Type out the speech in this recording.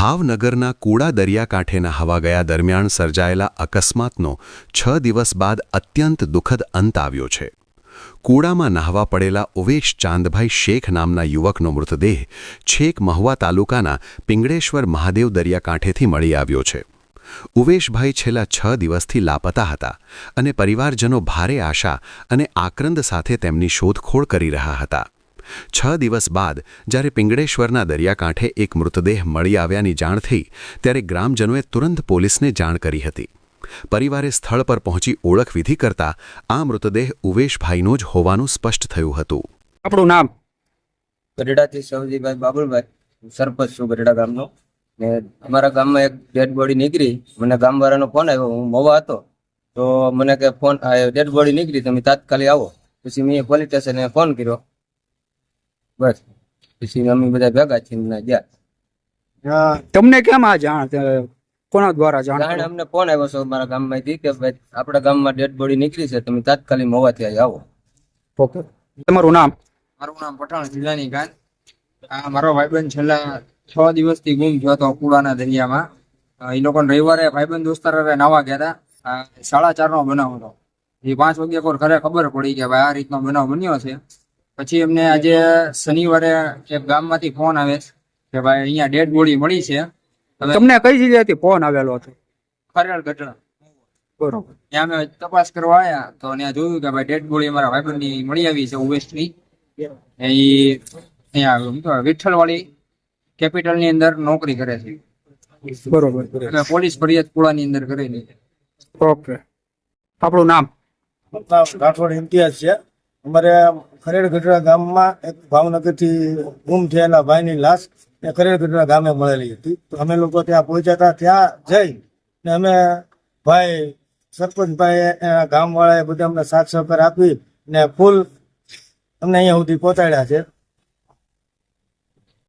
ભાવનગરના કુડા દરિયાકાંઠે નહાવા ગયા દરમિયાન સર્જાયેલા અકસ્માતનો 6 દિવસ બાદ અત્યંત દુઃખદ અંત આવ્યો છે। કુડામાં નહાવા પડેલા ઉવેશ ચાંદભાઈ શેખ નામના યુવકનો મૃતદેહ છેક મહુવા તાલુકાના પિંગળેશ્વર મહાદેવ દરિયાકાંઠેથી મળી આવ્યો છે। ઉવેશભાઈ છેલ્લા 6 દિવસથી લાપતા હતા અને પરિવારજનો ભારે આશા અને આક્રંદ સાથે તેમની શોધખોળ કરી રહ્યા હતા। 6 દિવસ બાદ જ્યારે પિંગળેશ્વરના દરિયાકાંઠે એક મૃતદેહ મળી આવ્યાની જાણ થઈ ત્યારે ગ્રામજનોએ તુરંત પોલીસને જાણ કરી હતી। પરિવારે સ્થળ પર પહોંચી ઓળખવિધિ કરતા આ મૃતદેહ ઉવેશભાઈનો જ હોવાનું સ્પષ્ટ થયું હતું। આપણું નામ? ગઢડાથી સૌજીભાઈ બાબુલભાઈ, સરપંચ છું ગઢડા ગામનો। ને અમારા ગામમાં એક ડેડ બોડી નીકળી, મને ગામવાળાનો ફોન આવ્યો, હું મોવા હતો તો મને કે ફોન ડેડ બોડી નીકળી, તમે તાત્કાલિક આવો। પછી મેં પોલીસ સ્ટેશને ફોન કર્યો, બસ પછી અમે બધા ભેગા થઈને ગયા। તમને કેમ આ જાણ કોના દ્વારા જાણ? અમને ફોન આવ્યો છે મારા ગામમાંથી કે ભાઈ આપણા ગામમાં ડેડ બોડી નીકળી છે, તમે તાત્કાલિક મોવાથી આવો। ઓકે, તમારું નામ? મારું નામ પઠાણ જિલ્લાની ગાન। આ મારો ભાઈબંધ છેલ્લા 6 દિવસથી ગુમ થયો હતો કુડાના દરિયામાં। એ લોકો રવિવારે ભાઈબંધ દોસ્તાર નાવા ગયા હતા। 4:30 નો બનાવ હતો। એ 5 વાગ્યા પર ઘરે ખબર પડી કે ભાઈ આ રીતનો બનાવ બન્યો છે। પછી એમને આજે શનિવારે એક ગામમાંથી ફોન આવે કે ભાઈ અહીંયા ડેડ બોડી મળી છે। તમને કઈ જગ્યાએથી ફોન આવેલો હતો? ખરેલ ગઢડા, બરોબર। ત્યાં અમે તપાસ કરવા આવ્યા તો ત્યાં જોયું કે ભાઈ ડેડ બોડી અમારા ભાઈબંધની મળી આવી છે ઉવેશની। એ અહીંયા વિઠ્ઠલવાડી કેપિટલની અંદર નોકરી કરે છે, બરોબર। એટલે પોલીસ ફરિયાદ કુડાની અંદર કરેલી છે। ઓકે, આપણું નામ? રાઠોડ ઇમ્તિયાઝ છે। અમારે ખરેડ ગઢડા ગામમાં એક ભાવનગરથી ગુમ થયેલા ભાઈની લાશ એ ખરેડ ગઢડા ગામે મળેલી હતી। તો અમે લોકો ત્યાં પહોંચ્યા હતા। ત્યાં જઈ ને અમે ભાઈ સરપંચભાઈ ગામવાળાએ બધા અમને સાથ સહકાર આપી ને ફૂલ અમને અહીંયા સુધી પહોંચાડ્યા છે।